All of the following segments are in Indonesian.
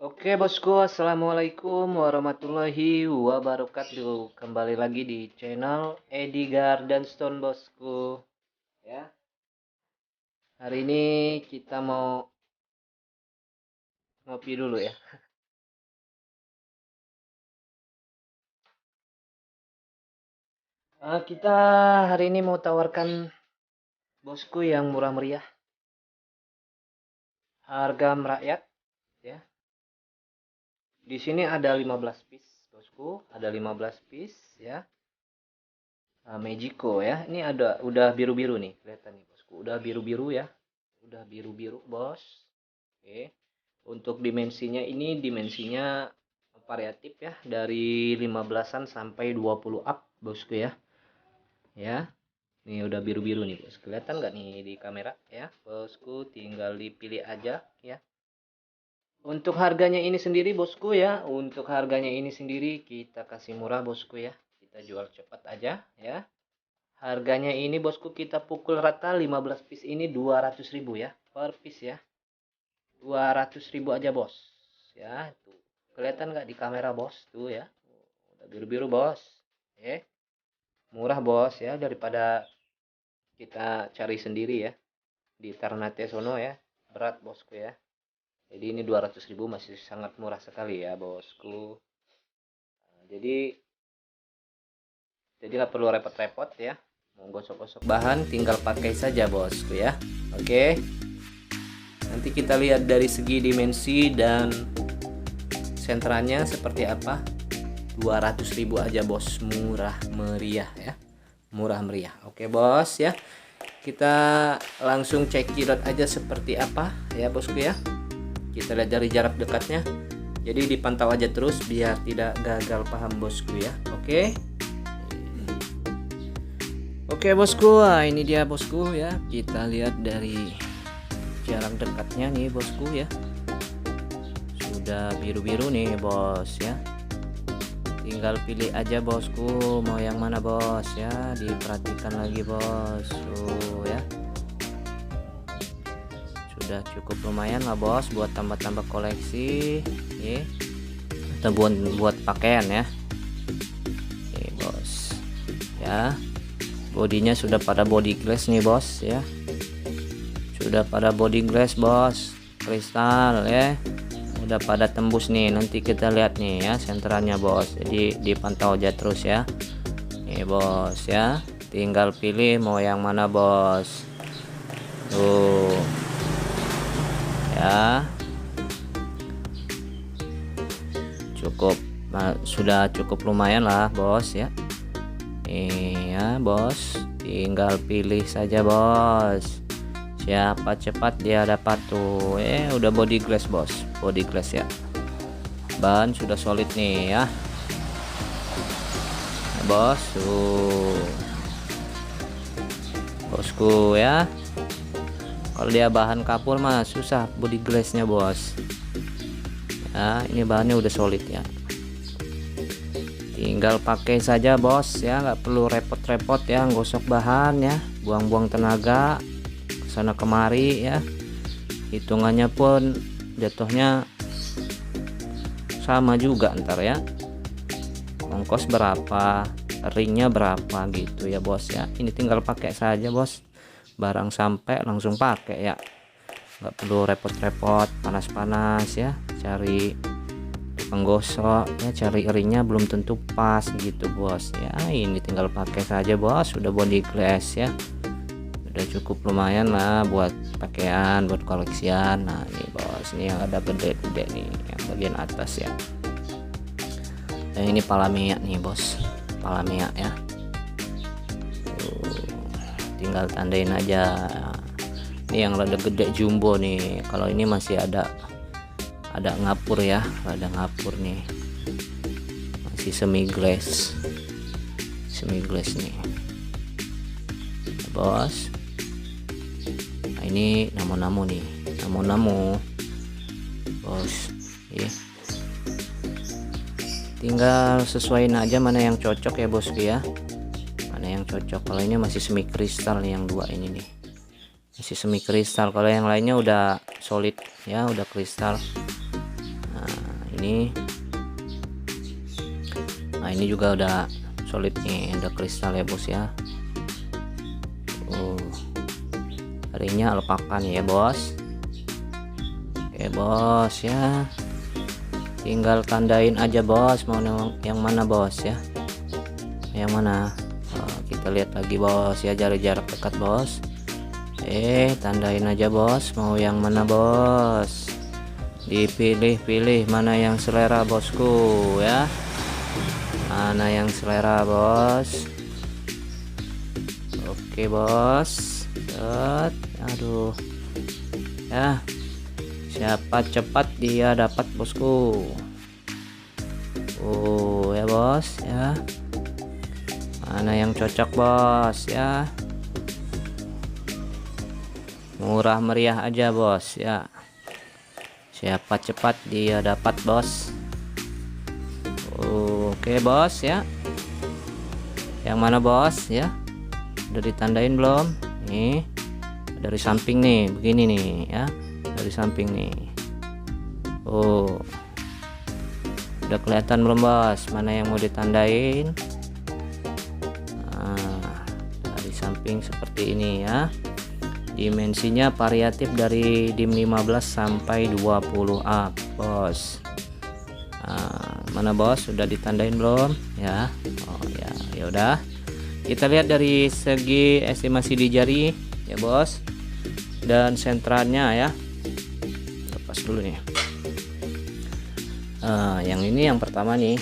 Oke bosku, assalamualaikum warahmatullahi wabarakatuh. Kembali lagi di channel Edi Garden Stone bosku. Ya, hari ini kita mau ngopi dulu ya. Kita hari ini mau tawarkan bosku yang murah meriah, harga merakyat. Ya, di sini ada 15 piece bosku, ada 15 piece ya. Magico ya, ini ada udah biru-biru nih, kelihatan nih bosku, udah biru-biru ya, udah biru-biru bos. Oke. Untuk dimensinya ini dimensinya variatif ya, dari 15-an sampai 20 up bosku ya. Ya, ini udah biru-biru nih bos. Kelihatan nggak nih di kamera ya bosku? Tinggal dipilih aja ya. Untuk harganya ini sendiri bosku ya, untuk harganya ini sendiri kita kasih murah bosku ya. Kita jual cepat aja ya. Harganya ini bosku kita pukul rata 15 piece ini 200.000 ya per piece ya. 200.000 aja bos ya. Tuh kelihatan nggak di kamera bos tuh ya, udah biru-biru bos. Murah bos ya, daripada kita cari sendiri ya di Ternate sono ya, berat bosku ya. Jadi ini 200.000 masih sangat murah sekali ya bosku. Jadi nggak perlu repot-repot ya, mau gosok-gosok bahan tinggal pakai saja bosku ya. Oke, nanti kita lihat dari segi dimensi dan sentranya seperti apa. 200.000 aja bos, murah meriah ya, murah meriah. Oke bos ya, kita langsung cekidot aja seperti apa ya bosku ya. Kita lihat dari jarak dekatnya, jadi dipantau aja terus biar tidak gagal paham bosku ya. Oke bosku, nah ini dia bosku ya, kita lihat dari jarak dekatnya nih bosku ya, sudah biru-biru nih bos ya. Tinggal pilih aja bosku mau yang mana bos ya, diperhatikan lagi bos tuh ya. Sudah cukup lumayan lah bos buat tambah-tambah koleksi ya, atau buat pakaian ya. Oke bos ya, bodinya sudah pada body glass nih bos ya, sudah pada body glass bos, kristal ya, udah pada tembus nih. Nanti kita lihat nih ya senterannya bos, jadi dipantau aja terus ya. Nih bos ya, tinggal pilih mau yang mana bos tuh ya. Cukup sudah cukup lumayan lah bos ya. Iya bos, tinggal pilih saja bos, siapa cepat dia dapat tuh. Udah body glass bos, body glass ya, ban sudah solid nih ya bos tuh bosku ya. Kalau dia bahan kapur mah susah body glassnya bos ya. Ini bahannya udah solid ya, tinggal pakai saja bos ya, nggak perlu repot-repot ya gosok bahan ya, buang-buang tenaga sana kemari ya. Hitungannya pun jatuhnya sama juga ntar ya, ongkos berapa, ringnya berapa gitu ya bos ya. Ini tinggal pakai saja bos, barang sampai langsung pakai ya, nggak perlu repot-repot panas-panas ya cari penggosok ya, cari ringnya belum tentu pas gitu bos ya. Ini tinggal pakai saja bos, sudah body glass ya, udah cukup lumayan lah buat pakaian, buat koleksian. Nah ini bos, ini yang ada gede-gede nih yang bagian atas ya. Dan ini pala minyak nih bos, pala minyak ya. Tinggal tandain aja. Ini yang rada gede jumbo nih, kalau ini masih ada ngapur ya, ada ngapur nih, masih semi glass nih bos. Nah ini namo-namo nih, namo-namo bos ya. Tinggal sesuaiin aja mana yang cocok ya bosku ya, mana yang cocok. Kalau ini masih semi kristal nih, yang dua ini nih masih semi kristal, kalau yang lainnya udah solid ya, udah kristal. Nah ini. Nah ini juga udah solid nih, udah kristal ya bos ya. Ringnya alpaka nih ya bos. Oke bos ya, tinggal tandain aja bos mau yang mana bos ya, yang mana. Kita lihat lagi bos ya, dari jarak dekat bos. Tandain aja bos mau yang mana bos, dipilih-pilih mana yang selera bosku ya, mana yang selera bos. Oke bos. Aduh ya, siapa cepat dia dapat bosku. Ya bos ya, mana yang cocok bos ya, murah meriah aja bos ya, siapa cepat dia dapat bos. Oke bos ya, yang mana bos ya, udah ditandain belum nih? Dari samping nih, begini nih ya, dari samping nih. Udah kelihatan belum bos mana yang mau ditandain? Dari samping seperti ini ya. Dimensinya variatif dari DIM 15 sampai 20 up bos. Mana bos, sudah ditandain belum ya? Ya udah, kita lihat dari segi estimasi di jari ya bos, dan sentranya ya. Lepas dulu nih. Yang ini yang pertama nih,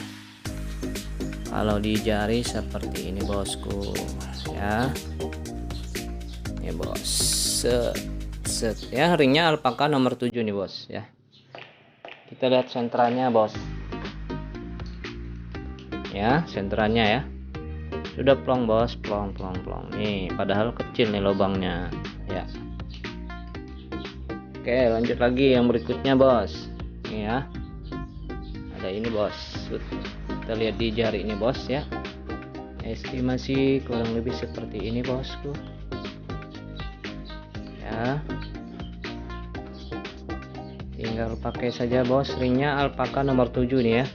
kalau di jari seperti ini bosku ya. Ini bos, set ya, ringnya alpaka nomor 7 nih bos ya. Kita lihat sentranya bos ya, sentranya ya sudah plong bos, plong nih, padahal kecil nih lubangnya ya. Oke lanjut lagi yang berikutnya bos, nih ya, ada ini bos. Kita lihat di jari ini bos ya, estimasi kurang lebih seperti ini bosku ya. Tinggal pakai saja bos, ringnya alpaka nomor 7 nih ya.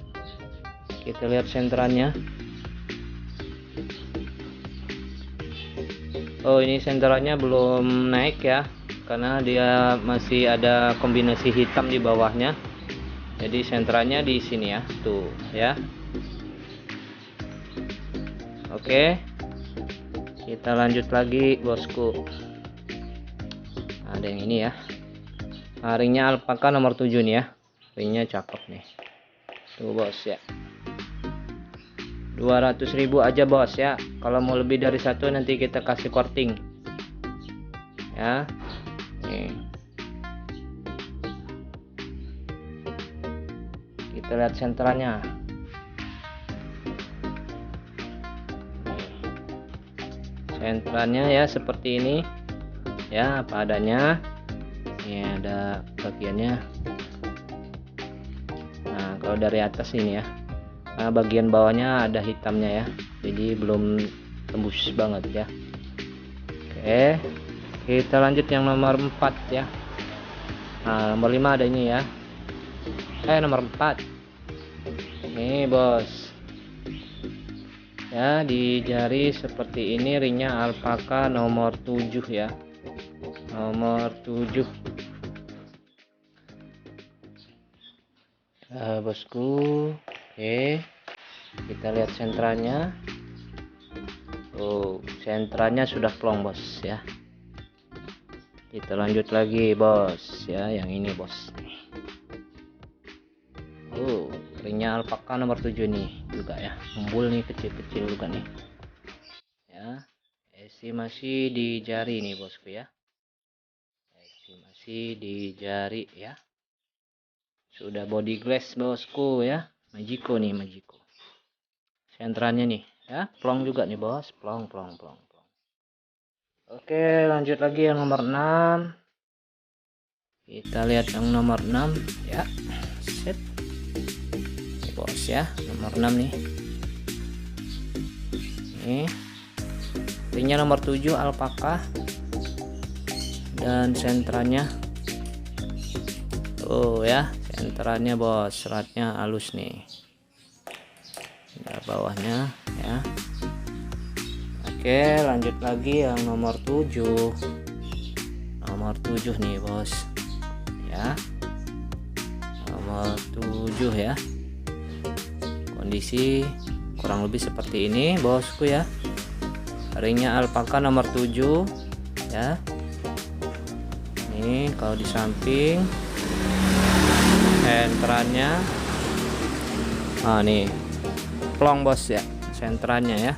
Kita lihat senterannya. Ini senterannya belum naik ya, karena dia masih ada kombinasi hitam di bawahnya. Jadi senterannya di sini ya, tuh ya. Oke, kita lanjut lagi bosku. Ada yang ini ya, ringnya alpaka nomor 7 nih ya, ringnya cakep nih tuh bos ya. 200.000 aja bos ya, kalau mau lebih dari satu nanti kita kasih korting ya. Nih kita lihat senterannya. Senterannya ya seperti ini ya, apa adanya. Ini ada bagiannya. Nah kalau dari atas ini ya, bagian bawahnya ada hitamnya ya, jadi belum tembus banget ya. Oke, kita lanjut yang nomor 4 ya. Nah nomor 5 ada ini ya, nomor 4 nih bos ya. Di jari seperti ini, ringnya alpaka nomor 7 ya, nomor 7 bosku. Oke, kita lihat sentranya. Sentranya sudah plong bos ya. Kita lanjut lagi bos ya, yang ini bos. Ringnya alpaka nomor 7 nih juga ya, embul nih, kecil-kecil juga nih ya. Estimasi di jari nih bosku ya, estimasi di jari ya. Sudah body glass bosku ya, Majiko nih, Majiko. Sentranya nih ya, plong juga nih bos, plong. Oke lanjut lagi yang nomor 6. Kita lihat yang nomor 6 ya, set nih bos ya, nomor 6 nih. Nih ringnya nomor 7 alpaka, dan sentranya tuh ya, senterannya bos, seratnya halus nih. Nah, bawahnya ya. Oke, lanjut lagi yang nomor 7. Nomor 7 nih bos ya, nomor 7 ya. Kondisi kurang lebih seperti ini bosku ya. Ringnya alpaka nomor 7 ya. Ini kalau di samping senterannya, nih plong bos ya, senterannya ya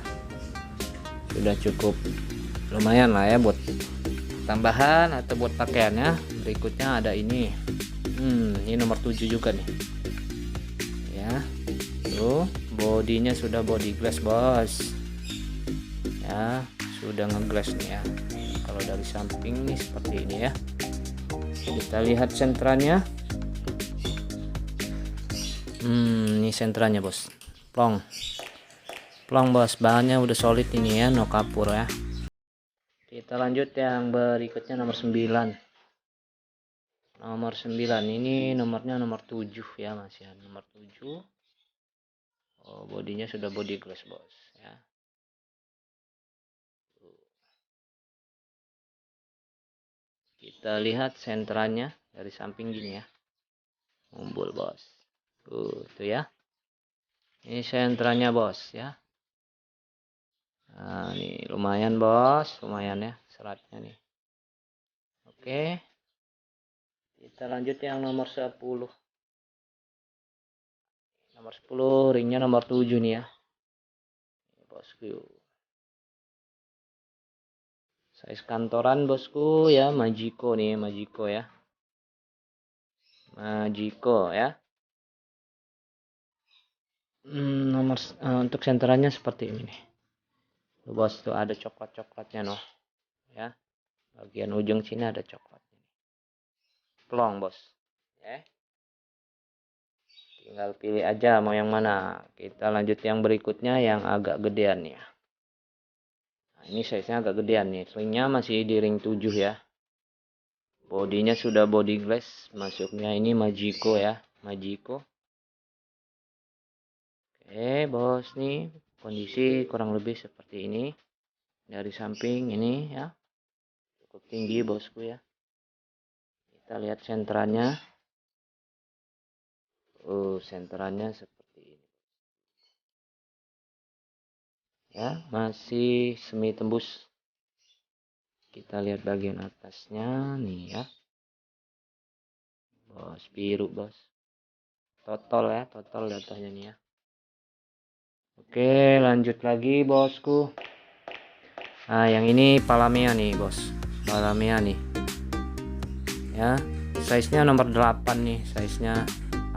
sudah cukup lumayan lah ya buat tambahan atau buat pakaiannya. Berikutnya ada ini, ini nomor 7 juga nih ya. Tuh bodinya sudah body glass bos ya, sudah ngeglass nih ya. Kalau dari samping nih seperti ini ya. Kita lihat senterannya. Ini senterannya bos, plong bos, bahannya udah solid ini ya, no kapur ya. Kita lanjut yang berikutnya nomor 9. Nomor 9 ini nomornya nomor 7 ya, masih nomor 7. Bodinya sudah body glass bos ya. Kita lihat senterannya dari samping gini ya, ngumpul bos. Tuh ya, ini senterannya bos ya. Nah ini lumayan bos, lumayan ya seratnya nih. Oke, kita lanjut yang nomor 10. Nomor 10 ringnya nomor 7 nih ya bosku. Size kantoran bosku ya, Majiko nih, Majiko ya, Majiko ya. Untuk senterannya seperti ini nih bos, tuh ada coklat-coklatnya noh ya, bagian ujung sini ada coklatnya, plong bos ya. Tinggal pilih aja mau yang mana. Kita lanjut yang berikutnya yang agak gedean ya. Nah, ini size nya agak gedean nih, ringnya masih di ring 7 ya, bodinya sudah body glass, masuknya ini Majiko ya, Majiko. Oke bos, nih kondisi kurang lebih seperti ini dari samping ini ya, cukup tinggi bosku ya. Kita lihat senterannya. Senterannya seperti ini ya, masih semi tembus. Kita lihat bagian atasnya nih ya bos, biru bos, total ya, total datanya nih ya. Oke, lanjut lagi bosku. Nah yang ini Palamea nih bos, Palamea nih ya. Size nya nomor 8 nih, size nya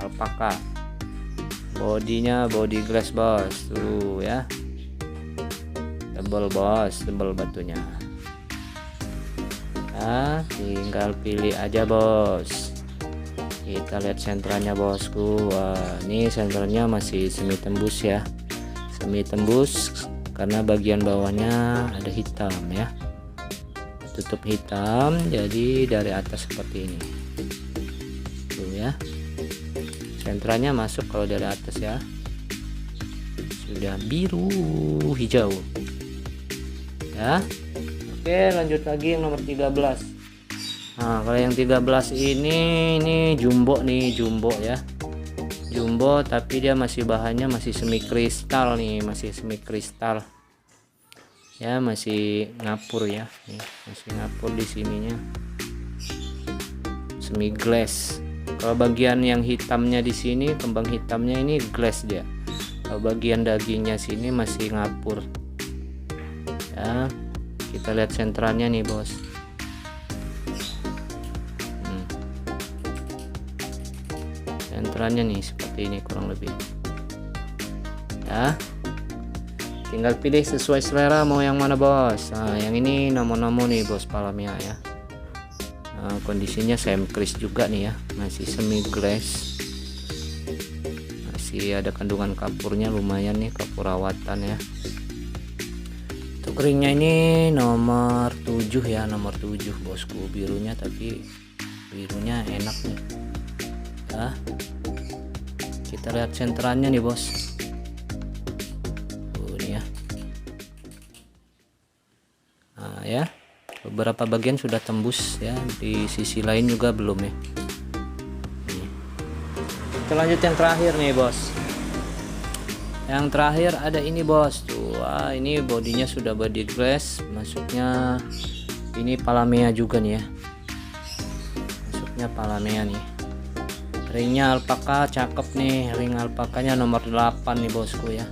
alpaka. Bodinya body glass bos, tuh ya, tebel bos, tebel batunya ya. Tinggal pilih aja bos. Kita lihat senterannya bosku. Wah ini senterannya masih semi tembus ya, semi tembus karena bagian bawahnya ada hitam ya, tutup hitam, jadi dari atas seperti ini tuh ya. Senterannya masuk kalau dari atas ya, sudah biru hijau ya. Oke, lanjut lagi yang nomor 13. Nah kalau yang 13 ini jumbo nih, jumbo ya, jumbo, tapi dia masih bahannya masih semi kristal nih, masih semi kristal ya, masih ngapur ya nih, masih ngapur di sininya, semi glass. Kalau bagian yang hitamnya di sini, kembang hitamnya ini glass dia. Kalau bagian dagingnya sini masih ngapur ya. Kita lihat senterannya nih bos. Senterannya nih seperti ini kurang lebih ya. Tinggal pilih sesuai selera mau yang mana bos. Nah yang ini namo-namo nih bos, Palamea ya. Kondisinya semi crease juga nih ya, masih semi glass, masih ada kandungan kapurnya lumayan nih, kapur rawatan ya. Untuk ringnya ini nomor 7 ya, nomor 7 bosku, birunya, tapi birunya enak nih, Nah, kita lihat senterannya nih bos. Ini ya. Nah ya, beberapa bagian sudah tembus ya, di sisi lain juga belum ya. Kita lanjut yang terakhir nih bos. Yang terakhir ada ini bos tuh. Wah, ini bodinya sudah body glass, masuknya ini Palamea juga nih ya, masuknya Palamea nih. Ringnya alpaka cakep nih, ring alpakanya nomor 8 nih bosku ya.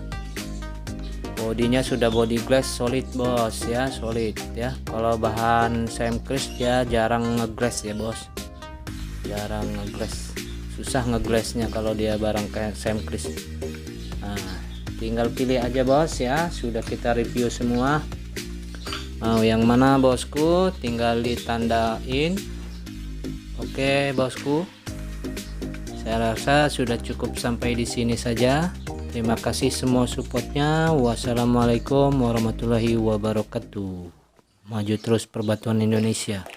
Bodinya sudah body glass solid bos ya, solid ya. Kalau bahan Samcris ya jarang ngeglass ya bos, jarang ngeglass, susah ngeglassnya kalau dia barang kayak Samcris. Nah, tinggal pilih aja bos ya, sudah kita review semua. Mau yang mana bosku, tinggal ditandain. Oke bosku, saya rasa sudah cukup sampai di sini saja. Terima kasih semua supportnya. Wassalamualaikum warahmatullahi wabarakatuh. Maju terus perbatuan Indonesia.